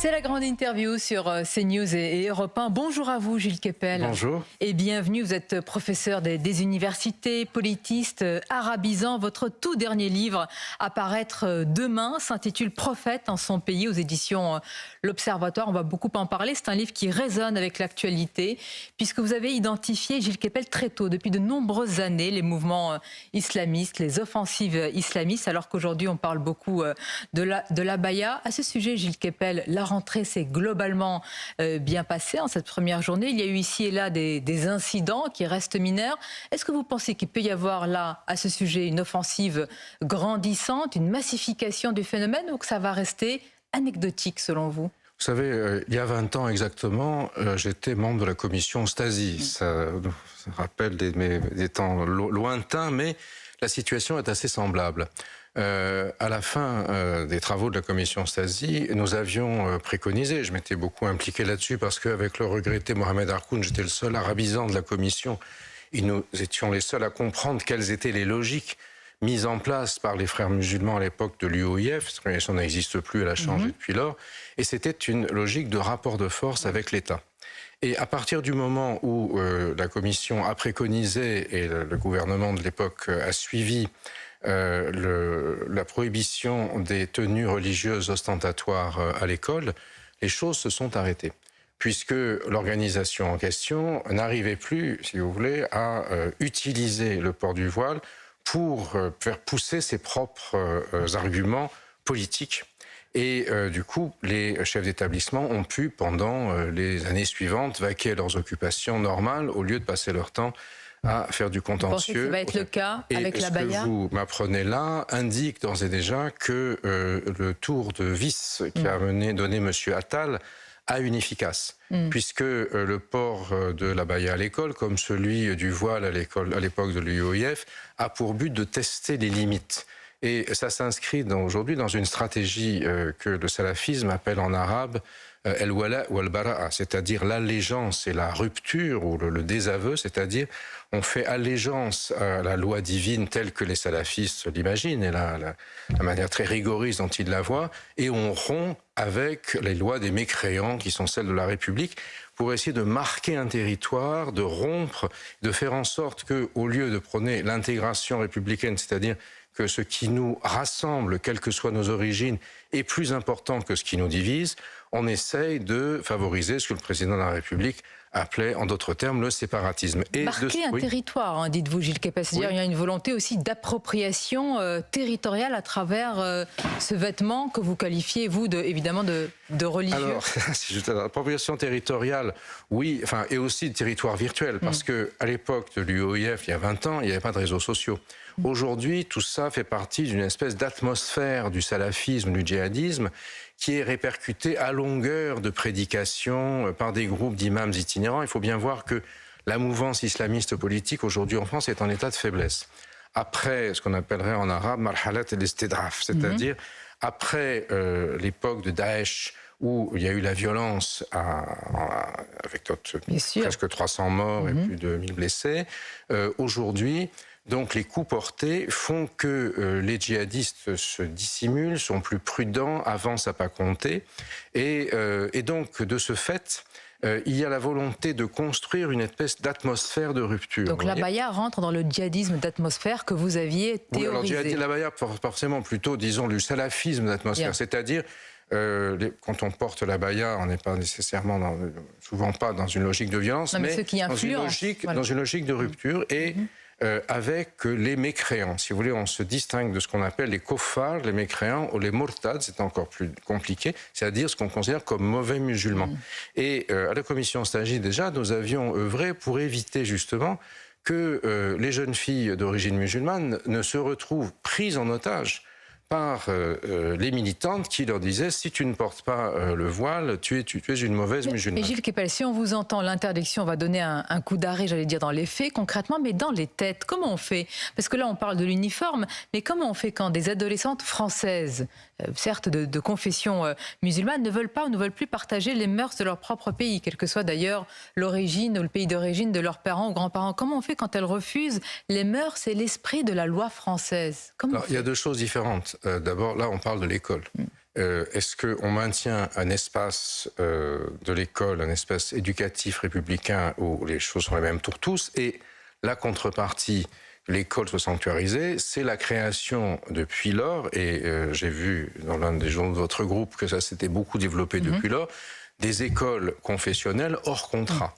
C'est la grande interview sur CNews et Europe 1. Bonjour à vous, Gilles Kepel. Bonjour. Et bienvenue. Vous êtes professeur des universités, politiste, arabisant. Votre tout dernier livre à paraître demain s'intitule Prophète en son pays aux éditions L'Observatoire. On va beaucoup en parler. C'est un livre qui résonne avec l'actualité puisque vous avez identifié, Gilles Kepel, très tôt, depuis de nombreuses années, les mouvements islamistes, les offensives islamistes, alors qu'aujourd'hui on parle beaucoup de l'abaya. À ce sujet, Gilles Kepel, la rentrée s'est globalement bien passée en cette première journée. Il y a eu ici et là des incidents qui restent mineurs. Est-ce que vous pensez qu'il peut y avoir là, à ce sujet, une offensive grandissante, une massification du phénomène, ou que ça va rester anecdotique selon vous ? Vous savez, il y a 20 ans exactement, j'étais membre de la commission Stasi. Ça rappelle des temps lointains, mais la situation est assez semblable. À la fin des travaux de la commission Stasi, nous avions préconisé, je m'étais beaucoup impliqué là-dessus parce qu'avec le regretté Mohamed Harkoun, j'étais le seul arabisant de la commission, et nous étions les seuls à comprendre quelles étaient les logiques mises en place par les frères musulmans à l'époque de l'UOIF. Cette organisation n'existe plus, elle a changé depuis lors, et c'était une logique de rapport de force avec l'État. Et à partir du moment où la commission a préconisé, et le gouvernement de l'époque a suivi la prohibition des tenues religieuses ostentatoires à l'école, les choses se sont arrêtées. Puisque l'organisation en question n'arrivait plus, si vous voulez, à utiliser le port du voile pour faire pousser ses propres arguments politiques. Et du coup, les chefs d'établissement ont pu, pendant les années suivantes, vaquer à leurs occupations normales au lieu de passer leur temps à faire du contentieux. Vous pensez que ça va être le cas avec l'abaya ? Ce que vous m'apprenez là indique d'ores et déjà que le tour de vis qui a donné M. Attal a une efficace, puisque le port de l'abaya à l'école, comme celui du voile à l'époque de l'UOIF, a pour but de tester les limites. Et ça s'inscrit aujourd'hui dans une stratégie que le salafisme appelle en arabe el-wala ou el-bara'a, c'est-à-dire l'allégeance et la rupture ou le désaveu, c'est-à-dire on fait allégeance à la loi divine telle que les salafistes l'imaginent et la manière très rigoriste dont ils la voient, et on rompt avec les lois des mécréants qui sont celles de la République pour essayer de marquer un territoire, de rompre, de faire en sorte qu'au lieu de prôner l'intégration républicaine, c'est-à-dire que ce qui nous rassemble, quelles que soient nos origines, est plus important que ce qui nous divise, on essaye de favoriser ce que le président de la République appelait, en d'autres termes, le séparatisme. Et marquer un territoire, hein, dites-vous, Gilles Kepel. C'est-à-dire il y a une volonté aussi d'appropriation territoriale à travers ce vêtement que vous qualifiez, vous, évidemment, de religieux. Alors, l'appropriation territoriale, oui, enfin, et aussi de territoire virtuel, parce qu'à l'époque de l'UOIF, il y a 20 ans, il n'y avait pas de réseaux sociaux. Aujourd'hui, tout ça fait partie d'une espèce d'atmosphère du salafisme, du djihadisme, qui est répercutée à longueur de prédications par des groupes d'imams itinérants. Il faut bien voir que la mouvance islamiste politique aujourd'hui en France est en état de faiblesse. Après ce qu'on appellerait en arabe marhalat el-istidraf, c'est-à-dire après l'époque de Daesh, où il y a eu la violence avec presque 300 morts et plus de 1000 blessés, aujourd'hui, donc les coups portés font que les djihadistes se dissimulent, sont plus prudents, avancent à pas compter. Et donc, de ce fait, il y a la volonté de construire une espèce d'atmosphère de rupture. Donc l'abaya rentre dans le djihadisme d'atmosphère que vous aviez théorisé. Oui, alors l'abaya, forcément plutôt, disons, le salafisme d'atmosphère. C'est-à-dire, quand on porte l'abaya, on n'est pas nécessairement, souvent pas dans une logique de violence, mais ceux qui dans une logique de rupture. Et avec les mécréants. Si vous voulez, on se distingue de ce qu'on appelle les koffars, les mécréants, ou les murtads, c'est encore plus compliqué, c'est-à-dire ce qu'on considère comme mauvais musulmans. Et à la commission Stasi, déjà, nous avions œuvré pour éviter justement que les jeunes filles d'origine musulmane ne se retrouvent prises en otage par les militantes qui leur disaient « si tu ne portes pas le voile, tu es une mauvaise musulmane ». Mais Gilles Kepel, si on vous entend, l'interdiction va donner un coup d'arrêt, j'allais dire, dans les faits, concrètement, mais dans les têtes, comment on fait? Parce que là, on parle de l'uniforme, mais comment on fait quand des adolescentes françaises, certes de confession musulmane, ne veulent pas ou ne veulent plus partager les mœurs de leur propre pays, quelle que soit d'ailleurs l'origine ou le pays d'origine de leurs parents ou grands-parents? Comment on fait quand elles refusent les mœurs et l'esprit de la loi française? Alors, il y a deux choses différentes. D'abord, là, on parle de l'école. Est-ce qu'on maintient un espace de l'école, un espace éducatif républicain où les choses sont les mêmes pour tous, et la contrepartie, l'école soit sanctuarisée, c'est la création depuis lors, et j'ai vu dans l'un des journaux de votre groupe que ça s'était beaucoup développé depuis lors, des écoles confessionnelles hors contrat.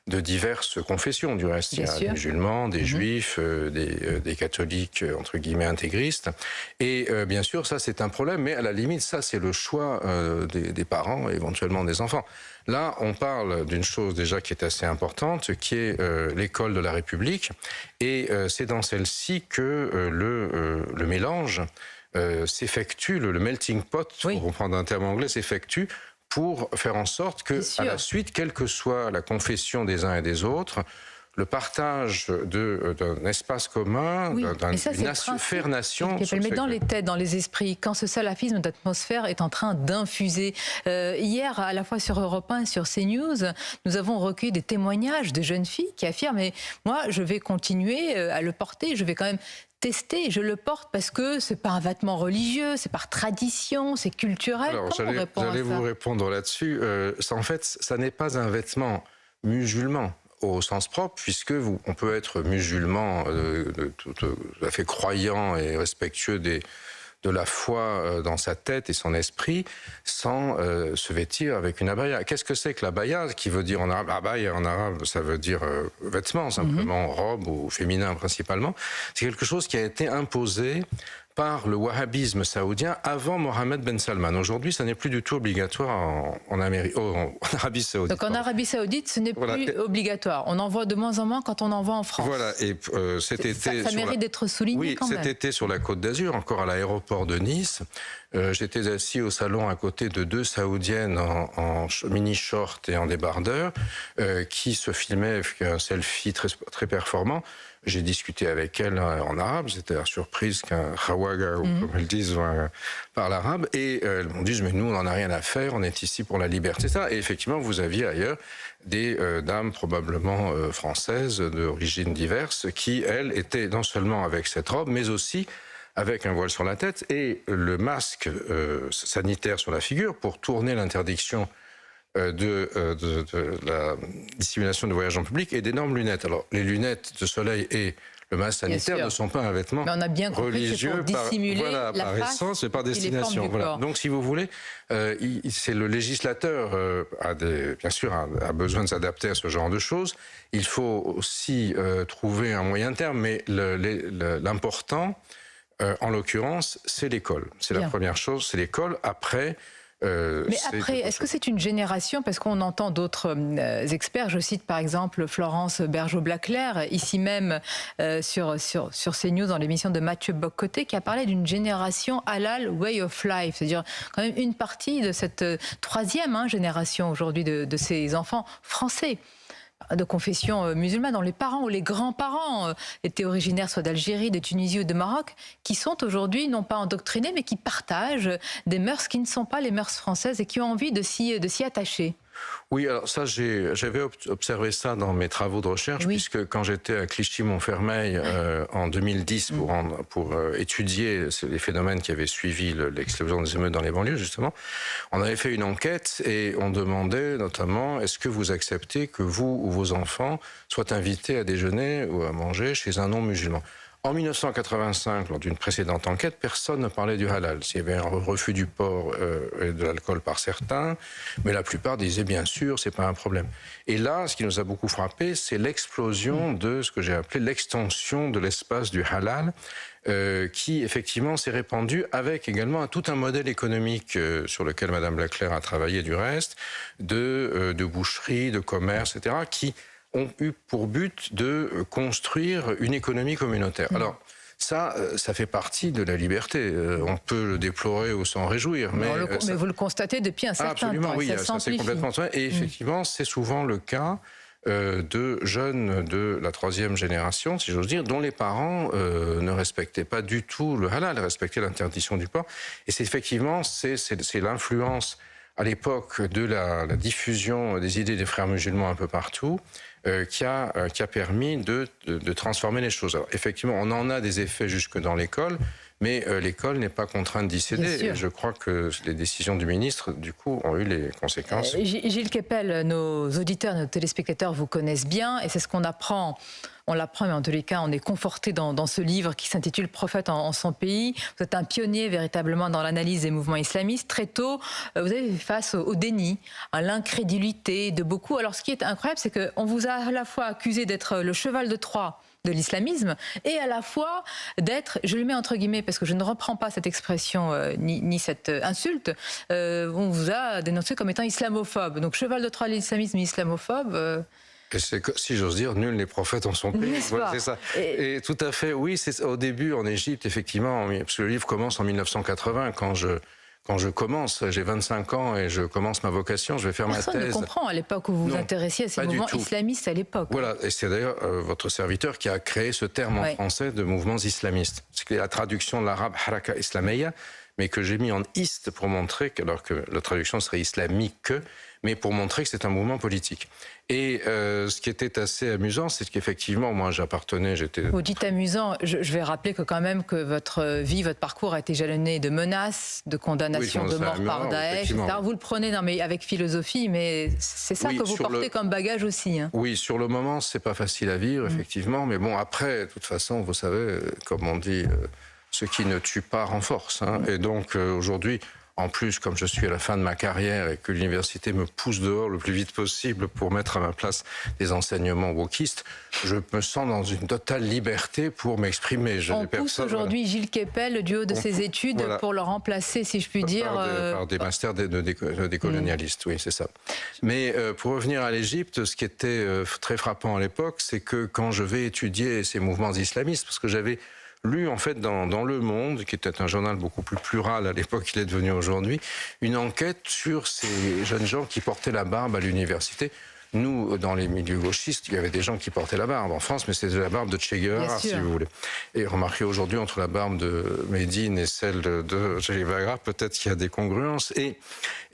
De diverses confessions, du reste. Il y a des musulmans, des juifs, des catholiques, entre guillemets, intégristes. Et bien sûr, ça, c'est un problème, mais à la limite, ça, c'est le choix des parents, éventuellement des enfants. Là, on parle d'une chose déjà qui est assez importante, qui est l'école de la République. Et c'est dans celle-ci que le mélange s'effectue, le melting pot, pour reprendre un terme anglais, s'effectue pour faire en sorte que, à la suite, quelle que soit la confession des uns et des autres, le partage d'un espace commun, d'une faire nation... Elle met dans les têtes, dans les esprits, quand ce salafisme d'atmosphère est en train d'infuser. Hier, à la fois sur Europe 1 et sur CNews, nous avons recueilli des témoignages de jeunes filles qui affirment « mais moi, je vais continuer à le porter, je vais quand même... tester, je le porte parce que c'est pas un vêtement religieux, c'est par tradition, c'est culturel. » Alors, j'allais vous répondre là-dessus. En fait, ça n'est pas un vêtement musulman au sens propre, puisque on peut être musulman, tout à fait croyant et respectueux de la foi dans sa tête et son esprit, sans se vêtir avec une abaya. Qu'est-ce que c'est que l'abaya, qui veut dire en arabe, abaya en arabe, ça veut dire vêtement, simplement, robe ou féminin principalement. C'est quelque chose qui a été imposé par le wahhabisme saoudien avant Mohammed Ben Salman. Aujourd'hui, ça n'est plus du tout obligatoire en Arabie Saoudite. Donc en Arabie Saoudite, ce n'est plus obligatoire. On en voit de moins en moins quand on en voit en France. Voilà, et cet été... Ça mérite d'être souligné quand même. Oui, cet été sur la Côte d'Azur, encore à l'aéroport de Nice, j'étais assis au salon à côté de deux Saoudiennes en mini-short et en débardeur qui se filmaient avec un selfie très performant. J'ai discuté avec elles en arabe, c'était la surprise qu'un khawaga, ou comme elles disent, parle arabe, et elles m'ont dit, mais nous, on n'en a rien à faire, on est ici pour la liberté. Ça. Et effectivement, vous aviez ailleurs des dames probablement françaises, d'origines diverses, qui, elles, étaient non seulement avec cette robe, mais aussi avec un voile sur la tête et le masque sanitaire sur la figure pour tourner l'interdiction de la dissimulation de voyage en public et d'énormes lunettes. Alors, les lunettes de soleil et le masque sanitaire ne sont pas un vêtement religieux par essence et par destination. Voilà. Donc, si vous voulez, c'est le législateur bien sûr a besoin de s'adapter à ce genre de choses. Il faut aussi trouver un moyen terme, mais l'important, en l'occurrence, c'est l'école. C'est la première chose, c'est l'école. Après... Mais après, est-ce que c'est une génération, parce qu'on entend d'autres experts, je cite par exemple Florence Bergeau-Blaclair, ici même sur CNews dans l'émission de Mathieu Bock-Côté, qui a parlé d'une génération halal way of life, c'est-à-dire quand même une partie de cette troisième génération aujourd'hui de ces enfants français de confession musulmane, dont les parents ou les grands-parents étaient originaires soit d'Algérie, de Tunisie ou de Maroc, qui sont aujourd'hui non pas endoctrinés, mais qui partagent des mœurs qui ne sont pas les mœurs françaises et qui ont envie de s'y attacher. Oui, alors ça, j'avais observé ça dans mes travaux de recherche, puisque quand j'étais à Clichy-Montfermeil en 2010 pour étudier les phénomènes qui avaient suivi l'explosion des émeutes dans les banlieues, justement, on avait fait une enquête et on demandait notamment, est-ce que vous acceptez que vous ou vos enfants soient invités à déjeuner ou à manger chez un non-musulman ? En 1985, lors d'une précédente enquête, personne ne parlait du halal. Il y avait un refus du porc et de l'alcool par certains, mais la plupart disaient bien sûr, c'est pas un problème. Et là, ce qui nous a beaucoup frappé, c'est l'explosion de ce que j'ai appelé l'extension de l'espace du halal, qui effectivement s'est répandu avec également tout un modèle économique sur lequel Madame Blaclair a travaillé du reste, de boucherie, de commerce, etc., qui ont eu pour but de construire une économie communautaire. Alors, ça fait partie de la liberté. On peut le déplorer ou s'en réjouir. Mais vous le constatez depuis un certain temps. Absolument, oui, ça c'est complètement vrai. Et effectivement, c'est souvent le cas de jeunes de la troisième génération, si j'ose dire, dont les parents ne respectaient pas du tout le halal, respectaient l'interdiction du porc. Et c'est effectivement, c'est l'influence à l'époque de la diffusion des idées des frères musulmans un peu partout, qui a permis de transformer les choses. Alors, effectivement, on en a des effets jusque dans l'école, Mais l'école n'est pas contrainte d'y céder. Et je crois que les décisions du ministre, du coup, ont eu les conséquences. Gilles Kepel, nos auditeurs, nos téléspectateurs vous connaissent bien, et c'est ce qu'on apprend. On l'apprend, mais en tous les cas, on est conforté dans ce livre qui s'intitule « Prophète en son pays ». Vous êtes un pionnier véritablement dans l'analyse des mouvements islamistes. Très tôt, vous avez fait face au déni, à l'incrédulité de beaucoup. Alors, ce qui est incroyable, c'est qu'on vous a à la fois accusé d'être le cheval de Troie de l'islamisme et à la fois d'être, je le mets entre guillemets parce que je ne reprends pas cette expression ni cette insulte, on vous a dénoncé comme étant islamophobe. Donc, cheval de Troie de l'islamisme, islamophobe... Et c'est, si j'ose dire, nul n'est prophète en son pays. Voilà, c'est ça. Et tout à fait, oui, c'est au début en Égypte, effectivement, parce que le livre commence en 1980, quand je commence, j'ai 25 ans et je commence ma vocation, je vais faire ma thèse. Personne ne comprend à l'époque où vous vous intéressiez à ces mouvements islamistes à l'époque. Voilà, et c'est d'ailleurs votre serviteur qui a créé ce terme en français de mouvements islamistes. C'est la traduction de l'arabe haraka islamiyya, mais que j'ai mis en iste pour montrer, alors que la traduction serait islamique, mais pour montrer que c'est un mouvement politique. Et ce qui était assez amusant, c'est qu'effectivement, moi, j'étais... Vous dites amusant, je vais rappeler que quand même que votre vie, votre parcours a été jalonné de menaces, de condamnations de mort par Daesh, etc. Vous le prenez mais avec philosophie, mais c'est ça que vous portez comme bagage aussi. Hein. Oui, sur le moment, c'est pas facile à vivre, effectivement, mais bon, après, de toute façon, vous savez, comme on dit, ce qui ne tue pas renforce. Hein. Et donc, aujourd'hui... En plus, comme je suis à la fin de ma carrière et que l'université me pousse dehors le plus vite possible pour mettre à ma place des enseignements wokistes, je me sens dans une totale liberté pour m'exprimer. On pousse aujourd'hui Gilles Kepel du haut de ses études pour le remplacer, si je puis dire. Par des masters des colonialistes, oui, c'est ça. Mais pour revenir à l'Égypte, ce qui était très frappant à l'époque, c'est que quand je vais étudier ces mouvements islamistes, parce que j'avais lu en fait dans Le Monde, qui était un journal beaucoup plus plural à l'époque qu'il est devenu aujourd'hui, une enquête sur ces jeunes gens qui portaient la barbe à l'université. Nous, dans les milieux gauchistes, il y avait des gens qui portaient la barbe en France, mais c'était la barbe de Che Guevara, si vous voulez. Et remarquez aujourd'hui, entre la barbe de Médine et celle de Che Guevara, peut-être qu'il y a des congruences.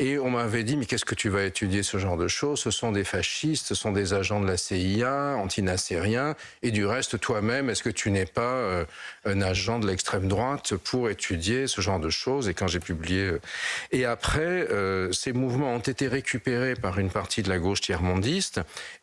Et on m'avait dit, mais qu'est-ce que tu vas étudier ce genre de choses? Ce sont des fascistes, ce sont des agents de la CIA, anti-nassériens, et du reste, toi-même, est-ce que tu n'es pas un agent de l'extrême droite pour étudier ce genre de choses? Et quand j'ai publié... Et après, ces mouvements ont été récupérés par une partie de la gauche tiers-mondiale,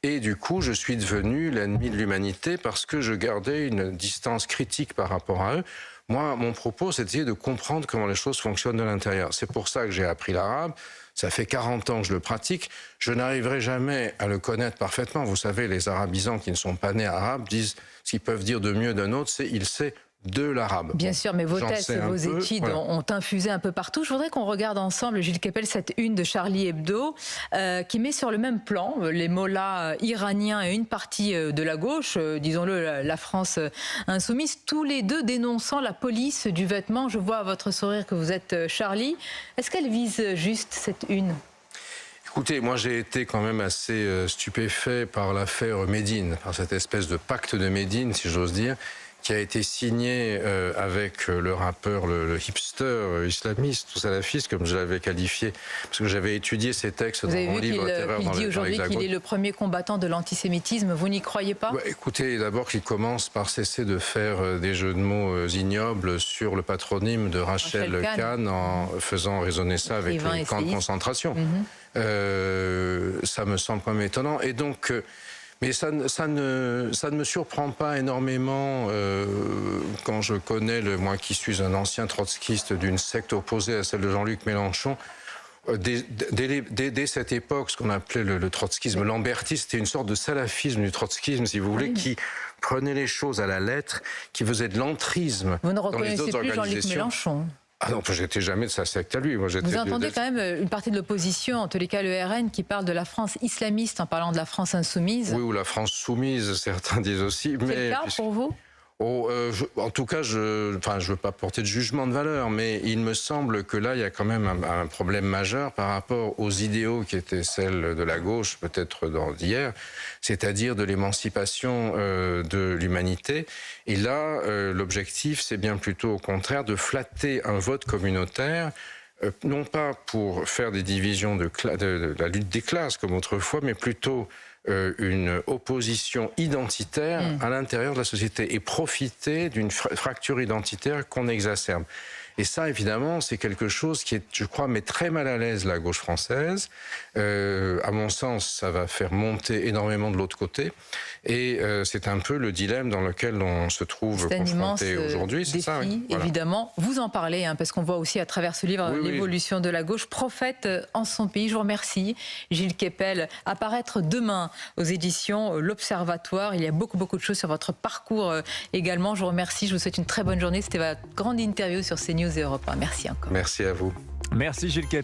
et du coup, je suis devenu l'ennemi de l'humanité parce que je gardais une distance critique par rapport à eux. Moi, mon propos, c'est d'essayer de comprendre comment les choses fonctionnent de l'intérieur. C'est pour ça que j'ai appris l'arabe. Ça fait 40 ans que je le pratique. Je n'arriverai jamais à le connaître parfaitement. Vous savez, les arabisants qui ne sont pas nés arabes disent, ce qu'ils peuvent dire de mieux d'un autre, c'est « il sait ». De l'arabe. Bien sûr, mais vos thèses et vos études ont infusé un peu partout. Je voudrais qu'on regarde ensemble, Gilles Kepel, cette une de Charlie Hebdo qui met sur le même plan les mollahs iraniens et une partie de la gauche, disons-le, la France insoumise, tous les deux dénonçant la police du vêtement. Je vois à votre sourire que vous êtes Charlie. Est-ce qu'elle vise juste cette une ? Écoutez, moi j'ai été quand même assez stupéfait par l'affaire Médine, par cette espèce de pacte de Médine, si j'ose dire, qui a été signé avec le rappeur, le hipster islamiste ou salafiste, comme je l'avais qualifié, parce que j'avais étudié ces textes dans mon livre « Terreur dans l'Hexagone ». Vous avez vu qu'il dit aujourd'hui qu'il est le premier combattant de l'antisémitisme. Vous n'y croyez pas ? Écoutez, d'abord qu'il commence par cesser de faire des jeux de mots ignobles sur le patronyme de Rachel Kahn en faisant résonner ça avec les camps de concentration. Ça me semble quand même étonnant. Et donc... Mais ça ne me surprend pas énormément quand je connais, moi qui suis un ancien trotskiste d'une secte opposée à celle de Jean-Luc Mélenchon, dès cette époque, ce qu'on appelait le trotskisme lambertiste, c'était une sorte de salafisme du trotskisme, si vous voulez, qui prenait les choses à la lettre, qui faisait de l'entrisme dans les autres organisations. Vous ne reconnaissez plus Jean-Luc Mélenchon ? Ah non, j'étais jamais de sa secte à lui. Moi, vous entendez quand même une partie de l'opposition, en tous les cas le RN, qui parle de la France islamiste en parlant de la France insoumise. Oui, ou la France soumise, certains disent aussi. C'est le cas pour vous ? En tout cas, je ne veux pas porter de jugement de valeur, mais il me semble que là, il y a quand même un problème majeur par rapport aux idéaux qui étaient celles de la gauche, peut-être d'hier, c'est-à-dire de l'émancipation de l'humanité. Et là, l'objectif, c'est bien plutôt au contraire de flatter un vote communautaire, non pas pour faire des divisions de la lutte des classes comme autrefois, mais plutôt une opposition identitaire à l'intérieur de la société et profiter d'une fracture identitaire qu'on exacerbe. Et ça, évidemment, c'est quelque chose qui est, je crois, met très mal à l'aise la gauche française. À mon sens, ça va faire monter énormément de l'autre côté. Et c'est un peu le dilemme dans lequel on se trouve confronté aujourd'hui. C'est ça, oui. Voilà. Évidemment, vous en parlez, parce qu'on voit aussi à travers ce livre l'évolution de la gauche. Prophète en son pays. Je vous remercie, Gilles Kepel. Apparaître demain aux éditions L'Observatoire. Il y a beaucoup de choses sur votre parcours également. Je vous remercie. Je vous souhaite une très bonne journée. C'était votre grande interview sur CNews et Europe 1. Merci encore. Merci à vous. Merci Gilles Kepel.